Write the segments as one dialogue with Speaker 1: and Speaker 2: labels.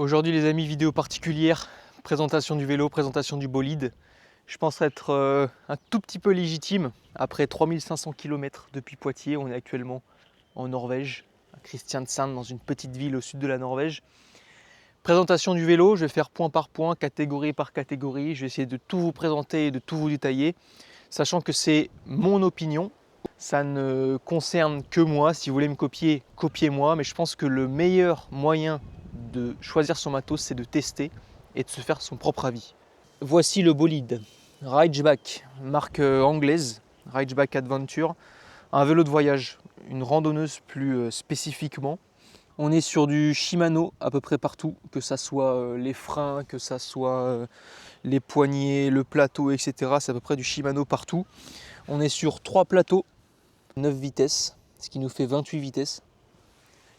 Speaker 1: Aujourd'hui les amis, vidéo particulière, présentation du vélo, présentation du bolide. Je pense être un tout petit peu légitime. Après 3500 km depuis Poitiers, on est actuellement en Norvège, à Kristiansand, dans une petite ville au sud de la Norvège. Présentation du vélo, je vais faire point par point, catégorie par catégorie. Je vais essayer de tout vous présenter et de tout vous détailler, sachant que c'est mon opinion. Ça ne concerne que moi. Si vous voulez me copier, copiez-moi. Mais je pense que le meilleur moyen de choisir son matos, c'est de tester et de se faire son propre avis. Voici le bolide. Ridgeback, marque anglaise, Ridgeback Adventure. Un vélo de voyage, une randonneuse plus spécifiquement. On est sur du Shimano à peu près partout, que ça soit les freins, que ça soit les poignées, le plateau, etc. C'est à peu près du Shimano partout. On est sur 3 plateaux, 9 vitesses, ce qui nous fait 28 vitesses.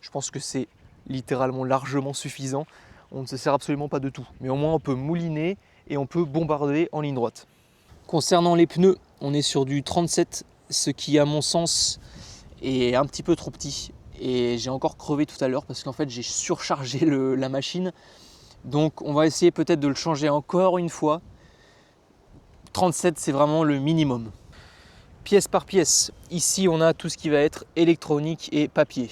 Speaker 1: Je pense que c'est littéralement largement suffisant. On ne se sert absolument pas de tout. Mais au moins on peut mouliner et on peut bombarder en ligne droite. Concernant les pneus, on est sur du 37, ce qui à mon sens est un petit peu trop petit. Et j'ai encore crevé tout à l'heure parce qu'en fait j'ai surchargé la machine. Donc on va essayer peut-être de le changer encore une fois. 37 c'est vraiment le minimum. Pièce par pièce, ici on a tout ce qui va être électronique et papier.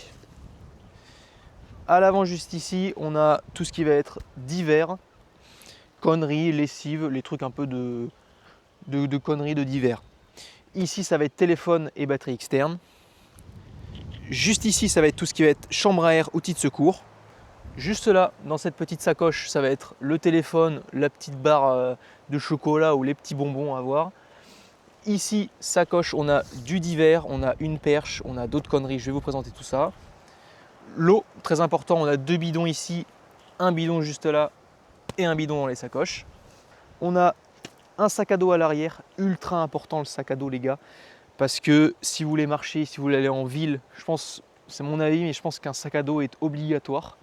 Speaker 1: À l'avant juste ici, on a tout ce qui va être divers, conneries, lessive, les trucs un peu de conneries de divers. Ici ça va être téléphone et batterie externe. Juste ici, ça va être tout ce qui va être chambre à air, outils de secours. Juste là, dans cette petite sacoche, ça va être le téléphone, la petite barre de chocolat ou les petits bonbons à voir. Ici, sacoche, on a du divers, on a une perche, on a d'autres conneries. Je vais vous présenter tout ça. L'eau, très important, on a 2 bidons ici, un bidon juste là et un bidon dans les sacoches. On a un sac à dos à l'arrière, ultra important le sac à dos les gars. Parce que si vous voulez marcher, si vous voulez aller en ville, je pense, c'est mon avis, mais je pense qu'un sac à dos est obligatoire.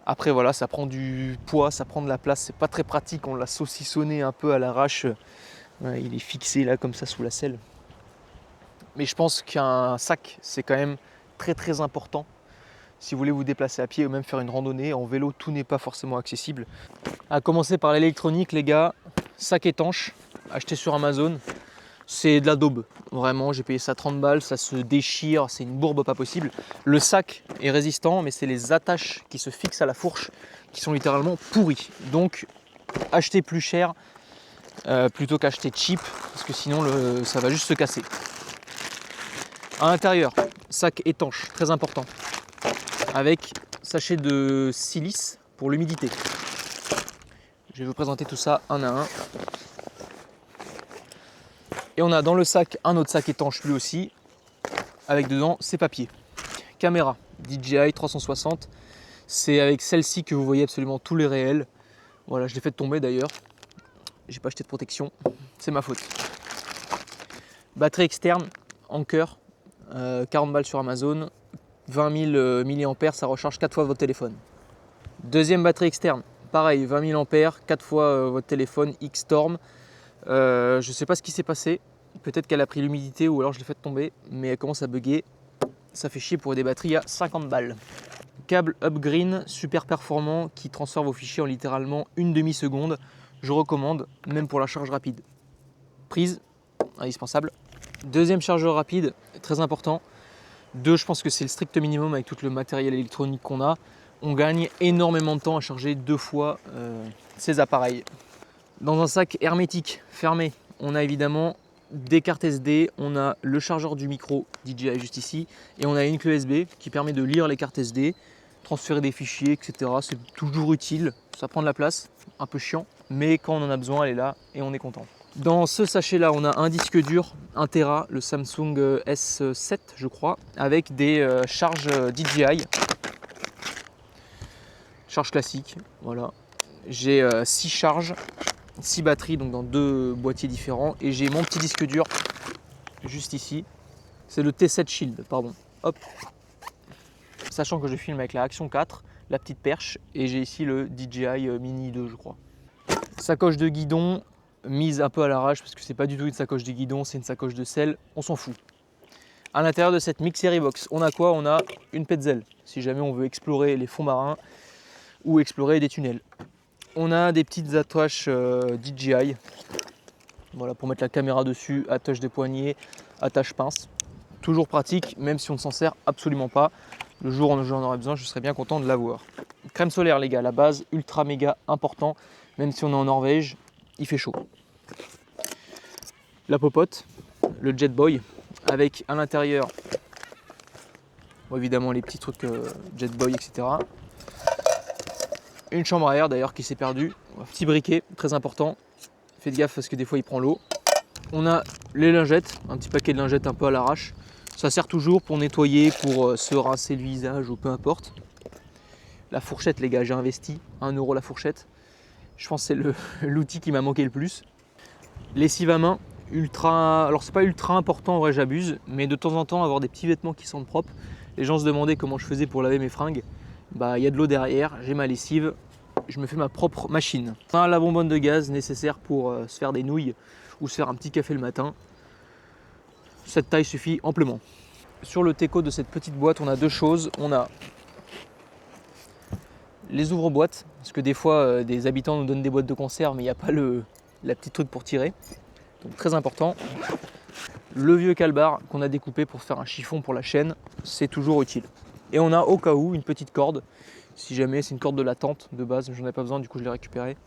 Speaker 1: Après voilà, ça prend du poids, ça prend de la place, c'est pas très pratique, on l'a saucissonné un peu à l'arrache. Ouais, il est fixé là comme ça sous la selle. Mais je pense qu'un sac, c'est quand même très important. Si vous voulez vous déplacer à pied ou même faire une randonnée, en vélo, tout n'est pas forcément accessible. À commencer par l'électronique les gars, sac étanche, acheté sur Amazon. C'est de la daube, vraiment, j'ai payé ça 30 balles, ça se déchire, c'est une bourbe pas possible. Le sac est résistant, mais c'est les attaches qui se fixent à la fourche qui sont littéralement pourries. Donc, achetez plus cher plutôt qu'acheter cheap, parce que sinon ça va juste se casser. À l'intérieur, sac étanche, très important, avec sachet de silice pour l'humidité. Je vais vous présenter tout ça un à un. Et on a dans le sac un autre sac étanche lui aussi, avec dedans ses papiers. Caméra DJI 360, c'est avec celle-ci que vous voyez absolument tous les réels. Voilà, je l'ai fait tomber d'ailleurs. J'ai pas acheté de protection, c'est ma faute. Batterie externe, Anker, 40 balles sur Amazon, 20 000 mAh, ça recharge 4 fois votre téléphone. Deuxième batterie externe, pareil, 20 000 mAh, 4 fois votre téléphone, X-Storm. Je ne sais pas ce qui s'est passé, peut-être qu'elle a pris l'humidité ou alors je l'ai fait tomber, mais elle commence à bugger. Ça fait chier pour des batteries à 50 balles. Câble Upgreen super performant qui transfère vos fichiers en littéralement une demi-seconde. Je recommande, même pour la charge rapide. Prise, indispensable. Deuxième chargeur rapide, très important. 2, je pense que c'est le strict minimum avec tout le matériel électronique qu'on a. On gagne énormément de temps à charger 2 fois ces appareils. Dans un sac hermétique fermé, on a évidemment des cartes SD, on a le chargeur du micro DJI juste ici, et on a une clé USB qui permet de lire les cartes SD, transférer des fichiers, etc. C'est toujours utile, ça prend de la place, un peu chiant, mais quand on en a besoin, elle est là et on est content. Dans ce sachet-là, on a un disque dur, 1 Tera, le Samsung S7 je crois, avec des charges DJI. Charge classique, voilà. J'ai 6 charges, 6 batteries, donc dans 2 boîtiers différents. Et j'ai mon petit disque dur, juste ici. C'est le T7 Shield, pardon. Hop. Sachant que je filme avec la Action 4, la petite perche. Et j'ai ici le DJI Mini 2, je crois. Sacoche de guidon, mise un peu à l'arrache, parce que c'est pas du tout une sacoche de guidon, c'est une sacoche de selle. On s'en fout. À l'intérieur de cette Mixery Box, on a quoi? On a une Petzl, si jamais on veut explorer les fonds marins. ou explorer des tunnels. On a des petites attaches DJI, voilà, pour mettre la caméra dessus, attache des poignets, attache pince. Toujours pratique, même si on ne s'en sert absolument pas. Le jour où j'en aurai besoin, je serais bien content de l'avoir. Crème solaire les gars, la base, ultra méga important, même si on est en Norvège, il fait chaud. La popote, le Jet Boy, avec à l'intérieur, bon, évidemment les petits trucs Jet Boy, etc. Une chambre à air d'ailleurs qui s'est perdue, un petit briquet, très important. Faites gaffe parce que des fois il prend l'eau. On a les lingettes, un petit paquet de lingettes un peu à l'arrache. Ça sert toujours pour nettoyer, pour se rincer le visage ou peu importe. La fourchette les gars, j'ai investi 1 € la fourchette. Je pense que c'est l'outil qui m'a manqué le plus. Lessive à main, ultra. Alors c'est pas ultra important, en vrai j'abuse, mais de temps en temps avoir des petits vêtements qui sentent propres. Les gens se demandaient comment je faisais pour laver mes fringues. Bah il y a de l'eau derrière, j'ai ma lessive, je me fais ma propre machine. On a la bonbonne de gaz nécessaire pour se faire des nouilles ou se faire un petit café le matin. Cette taille suffit amplement. Sur le teco de cette petite boîte, on a deux choses. On a les ouvre-boîtes, parce que des fois des habitants nous donnent des boîtes de conserve mais il n'y a pas la petite truc pour tirer. Donc très important. Le vieux calbar qu'on a découpé pour faire un chiffon pour la chaîne, c'est toujours utile. Et on a au cas où une petite corde, si jamais c'est une corde de la tente de base, j'en ai pas besoin, du coup je l'ai récupérée.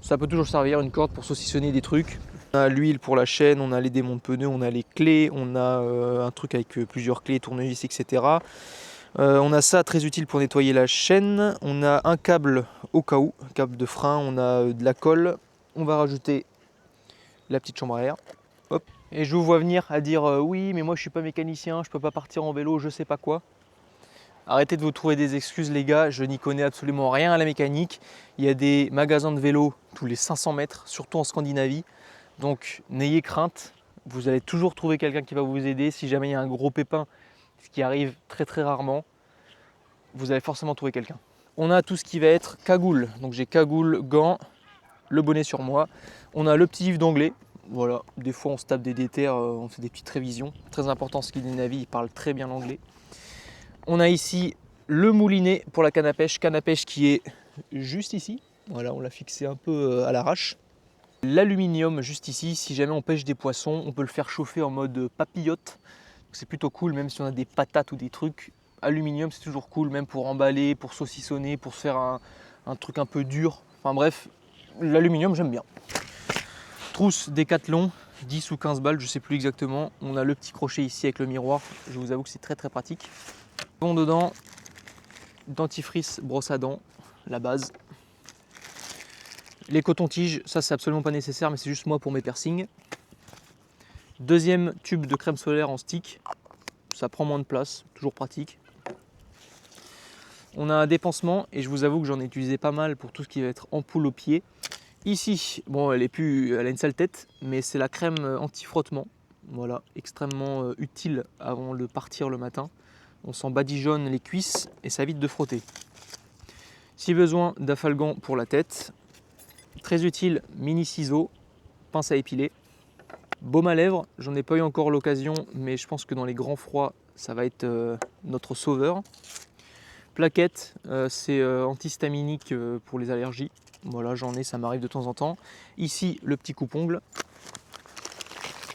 Speaker 1: Ça peut toujours servir, une corde pour saucissonner des trucs. On a l'huile pour la chaîne, on a les démonts de pneus, on a les clés, on a un truc avec plusieurs clés, tournevis, etc. On a ça très utile pour nettoyer la chaîne. On a un câble au cas où, un câble de frein, on a de la colle. On va rajouter la petite chambre à air. Hop. Et je vous vois venir à dire oui mais moi je suis pas mécanicien, je peux pas partir en vélo, je sais pas quoi. Arrêtez de vous trouver des excuses les gars, je n'y connais absolument rien à la mécanique. Il y a des magasins de vélo tous les 500 mètres, surtout en Scandinavie. Donc n'ayez crainte, vous allez toujours trouver quelqu'un qui va vous aider. Si jamais il y a un gros pépin, ce qui arrive très très rarement, vous allez forcément trouver quelqu'un. On a tout ce qui va être cagoule, donc j'ai cagoule, gants, le bonnet sur moi. On a le petit livre d'anglais, voilà, des fois on se tape des déterres, on fait des petites révisions. Très important, Scandinavie, ils parlent très bien l'anglais. On a ici le moulinet pour la canne à pêche qui est juste ici. Voilà, on l'a fixé un peu à l'arrache. L'aluminium juste ici, si jamais on pêche des poissons, on peut le faire chauffer en mode papillote. C'est plutôt cool, même si on a des patates ou des trucs. Aluminium, c'est toujours cool, même pour emballer, pour saucissonner, pour se faire un truc un peu dur. Enfin bref, l'aluminium, j'aime bien. Trousse Décathlon, 10 ou 15 balles, je sais plus exactement. On a le petit crochet ici avec le miroir. Je vous avoue que c'est très très pratique. Bon, dedans, dentifrice, brosse à dents, la base. Les cotons-tiges, ça c'est absolument pas nécessaire, mais c'est juste moi pour mes piercings. Deuxième tube de crème solaire en stick, ça prend moins de place, toujours pratique. On a un dépansement et je vous avoue que j'en ai utilisé pas mal pour tout ce qui va être ampoule aux pieds. Ici, bon elle a une sale tête, mais c'est la crème anti-frottement. Voilà, extrêmement utile avant de partir le matin. On s'en badigeonne les cuisses et ça évite de frotter. Si besoin d'affalgant pour la tête, très utile, mini ciseaux, pince à épiler. Baume à lèvres, j'en ai pas eu encore l'occasion, mais je pense que dans les grands froids, ça va être notre sauveur. Plaquettes, c'est antihistaminique pour les allergies. Voilà, j'en ai, ça m'arrive de temps en temps. Ici, le petit coupe-ongle.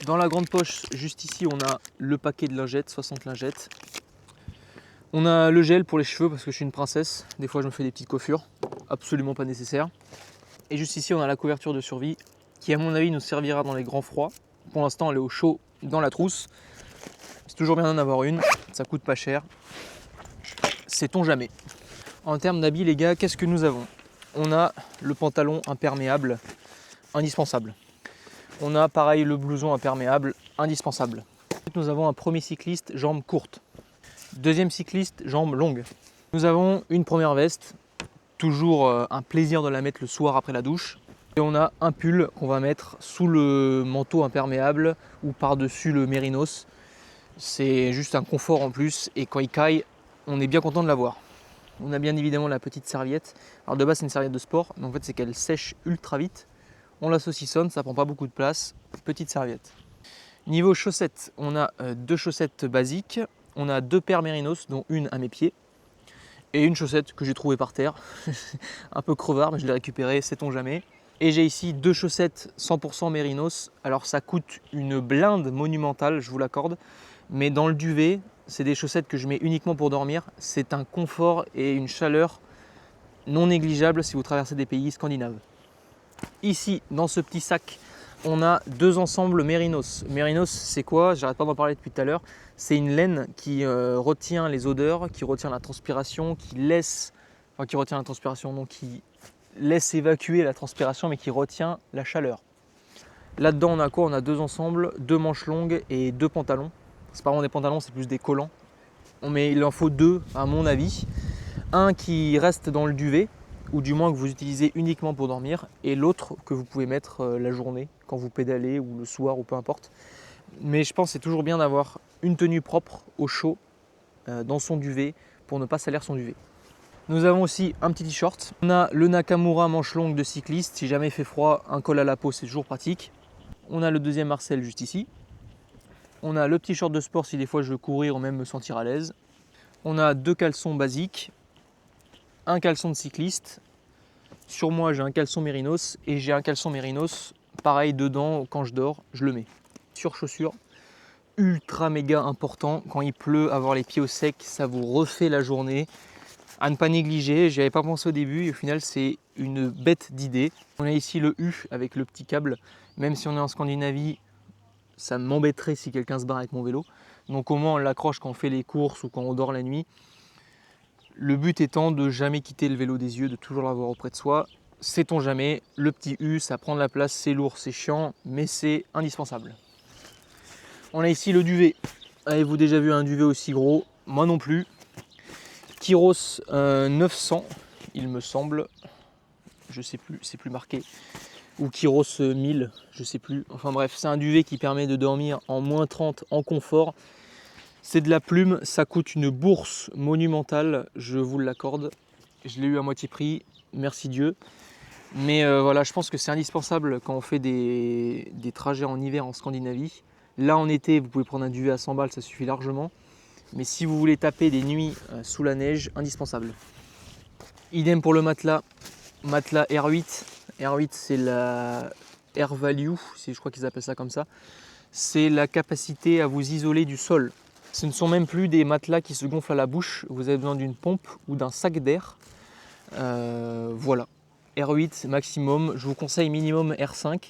Speaker 1: Dans la grande poche, juste ici, on a le paquet de lingettes, 60 lingettes. On a le gel pour les cheveux parce que je suis une princesse. Des fois, je me fais des petites coiffures. Absolument pas nécessaire. Et juste ici, on a la couverture de survie qui, à mon avis, nous servira dans les grands froids. Pour l'instant, elle est au chaud dans la trousse. C'est toujours bien d'en avoir une. Ça coûte pas cher. Sait-on jamais. En termes d'habits, les gars, qu'est-ce que nous avons? On a le pantalon imperméable, indispensable. On a pareil le blouson imperméable, indispensable. Nous avons un premier cycliste, jambes courtes. Deuxième cycliste, jambes longues. Nous avons une première veste, toujours un plaisir de la mettre le soir après la douche. Et on a un pull qu'on va mettre sous le manteau imperméable ou par-dessus le mérinos. C'est juste un confort en plus et quand il caille, on est bien content de l'avoir. On a bien évidemment la petite serviette. Alors de base c'est une serviette de sport, mais en fait c'est qu'elle sèche ultra vite. On la saucissonne, ça prend pas beaucoup de place. Petite serviette. Niveau chaussettes, on a deux chaussettes basiques. On a deux paires mérinos, dont une à mes pieds. et une chaussette que j'ai trouvée par terre. Un peu crevard, mais je l'ai récupérée, sait-on jamais. Et j'ai ici 2 chaussettes 100% Mérinos. Alors ça coûte une blinde monumentale, je vous l'accorde. Mais dans le duvet, c'est des chaussettes que je mets uniquement pour dormir. C'est un confort et une chaleur non négligeable si vous traversez des pays scandinaves. Ici, dans ce petit sac, on a 2 ensembles Mérinos. Mérinos, c'est quoi? J'arrête pas d'en parler depuis tout à l'heure. C'est une laine qui retient les odeurs, qui retient la transpiration, qui laisse évacuer la transpiration, mais qui retient la chaleur. Là-dedans, on a quoi? On a 2 ensembles, 2 manches longues et 2 pantalons. C'est pas vraiment des pantalons, c'est plus des collants. Mais il en faut 2 à mon avis. Un qui reste dans le duvet, ou du moins que vous utilisez uniquement pour dormir, et l'autre que vous pouvez mettre la journée, quand vous pédalez, ou le soir, ou peu importe. Mais je pense que c'est toujours bien d'avoir une tenue propre au chaud dans son duvet, pour ne pas salir son duvet. Nous avons aussi un petit t-shirt. On a le Nakamura manche longue de cycliste. Si jamais il fait froid, un col à la peau, c'est toujours pratique. On a le deuxième Marcel juste ici. On a le petit short de sport si des fois je veux courir ou même me sentir à l'aise. On a 2 caleçons basiques, un caleçon de cycliste. Sur moi, j'ai un caleçon Mérinos et j'ai un caleçon Mérinos. Pareil, dedans, quand je dors, je le mets. Sur chaussures, ultra méga important. Quand il pleut, avoir les pieds au sec, ça vous refait la journée. À ne pas négliger, j'y avais pas pensé au début et au final c'est une bête d'idée. On a ici le U avec le petit câble, même si on est en Scandinavie, ça m'embêterait si quelqu'un se barre avec mon vélo. Donc au moins on l'accroche quand on fait les courses ou quand on dort la nuit. Le but étant de jamais quitter le vélo des yeux, de toujours l'avoir auprès de soi. Sait-on jamais, le petit U, ça prend de la place, c'est lourd, c'est chiant, mais c'est indispensable. On a ici le duvet. Avez-vous déjà vu un duvet aussi gros? Moi non plus. Tyros 900, il me semble, je sais plus, c'est plus marqué, ou Kyros 1000, je sais plus. Enfin bref, c'est un duvet qui permet de dormir en moins 30 en confort. C'est de la plume, ça coûte une bourse monumentale, je vous l'accorde. Je l'ai eu à moitié prix, merci Dieu. Mais voilà, je pense que c'est indispensable quand on fait des trajets en hiver en Scandinavie. Là en été, vous pouvez prendre un duvet à 100 balles, ça suffit largement. Mais si vous voulez taper des nuits sous la neige, indispensable. Idem pour le matelas, matelas R8. R8 c'est la Air Value, je crois qu'ils appellent ça comme ça. C'est la capacité à vous isoler du sol. Ce ne sont même plus des matelas qui se gonflent à la bouche, vous avez besoin d'une pompe ou d'un sac d'air. Voilà, R8 maximum, je vous conseille minimum R5.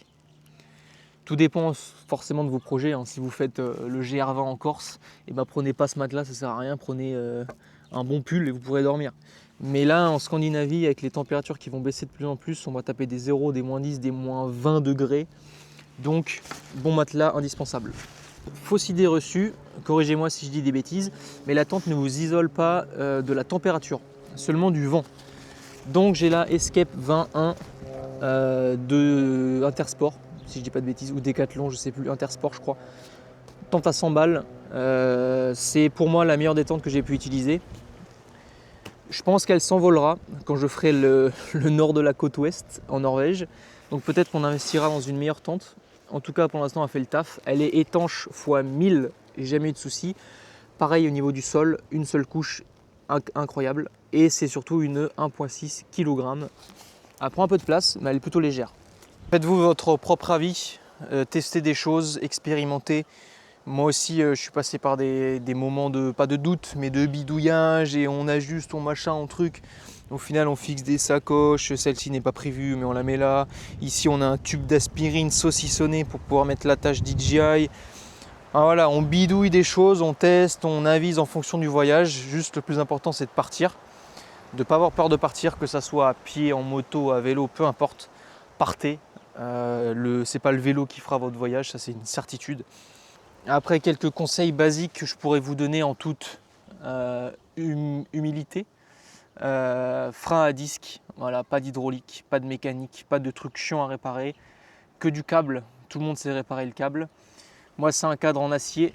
Speaker 1: Tout dépend forcément de vos projets. Hein. Si vous faites le GR20 en Corse, et ben prenez pas ce matelas, ça sert à rien. Prenez un bon pull et vous pourrez dormir. Mais là, en Scandinavie, avec les températures qui vont baisser de plus en plus, on va taper des 0, des moins 10, des moins 20 degrés. Donc, bon matelas indispensable. Fausse idée reçue, corrigez-moi si je dis des bêtises, mais la tente ne vous isole pas de la température, seulement du vent. Donc j'ai la Escape 21 de Intersport, si je dis pas de bêtises, ou Decathlon, je sais plus, Intersport je crois. Tente à 100 balles, c'est pour moi la meilleure des tentes que j'ai pu utiliser. Je pense qu'elle s'envolera quand je ferai le nord de la côte ouest en Norvège. Donc peut-être qu'on investira dans une meilleure tente. En tout cas pour l'instant elle fait le taf. Elle est étanche x 1000, j'ai jamais eu de soucis. Pareil au niveau du sol, une seule couche incroyable. Et c'est surtout une 1,6 kg. Elle prend un peu de place mais elle est plutôt légère. Faites-vous votre propre avis, testez des choses, expérimentez. Moi aussi, je suis passé par des moments de, pas de doute, mais de bidouillage et on ajuste, on machin, on truc. Au final, on fixe des sacoches, celle-ci n'est pas prévue, mais on la met là. Ici, on a un tube d'aspirine saucissonné pour pouvoir mettre l'attache DJI. Ah, voilà, on bidouille des choses, on teste, on avise en fonction du voyage. Juste le plus important, c'est de partir. De ne pas avoir peur de partir, que ça soit à pied, en moto, à vélo, peu importe. Partez. C'est pas le vélo qui fera votre voyage, ça c'est une certitude. Après, quelques conseils basiques que je pourrais vous donner en toute humilité. Frein à disque, voilà, pas d'hydraulique, pas de mécanique, pas de trucs chiants à réparer, que du câble. Tout le monde sait réparer le câble. Moi, c'est un cadre en acier,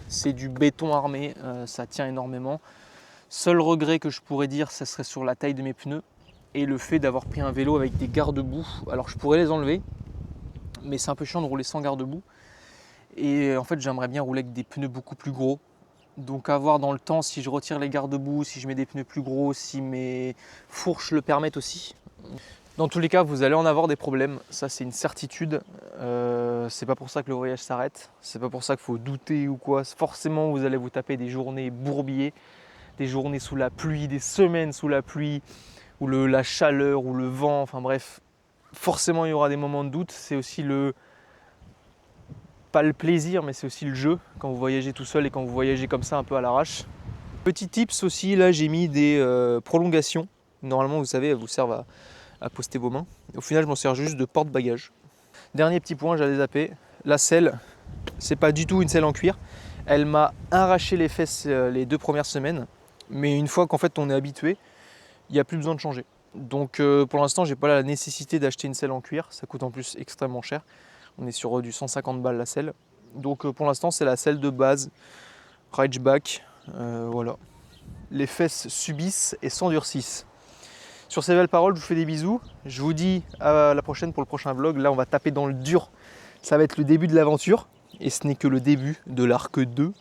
Speaker 1: c'est du béton armé, ça tient énormément. Seul regret que je pourrais dire, ça serait sur la taille de mes pneus et le fait d'avoir pris un vélo avec des garde-boue. Alors, je pourrais les enlever, mais c'est un peu chiant de rouler sans garde-boue. Et en fait, j'aimerais bien rouler avec des pneus beaucoup plus gros. Donc à voir dans le temps si je retire les garde-boue, si je mets des pneus plus gros, si mes fourches le permettent aussi. Dans tous les cas, vous allez en avoir des problèmes, ça c'est une certitude. C'est pas pour ça que le voyage s'arrête, c'est pas pour ça qu'il faut douter ou quoi. Forcément, vous allez vous taper des journées bourbiers, des journées sous la pluie, des semaines sous la pluie, ou la chaleur, ou le vent, enfin bref. Forcément, il y aura des moments de doute. C'est aussi pas le plaisir, mais c'est aussi le jeu quand vous voyagez tout seul et quand vous voyagez comme ça un peu à l'arrache. Petit tips aussi, là j'ai mis des prolongations. Normalement, vous savez, elles vous servent à poster vos mains. Au final, je m'en sers juste de porte-bagages. Dernier petit point, j'allais zapper. La selle, c'est pas du tout une selle en cuir. Elle m'a arraché les fesses les 2 premières semaines. Mais une fois qu'en fait on est habitué, il n'y a plus besoin de changer. Donc pour l'instant, j'ai pas la nécessité d'acheter une selle en cuir. Ça coûte en plus extrêmement cher. On est sur du 150 balles la selle. Donc pour l'instant, c'est la selle de base. Ridgeback, voilà. Les fesses subissent et s'endurcissent. Sur ces belles paroles, je vous fais des bisous. Je vous dis à la prochaine pour le prochain vlog. Là, on va taper dans le dur. Ça va être le début de l'aventure. Et ce n'est que le début de l'arc 2.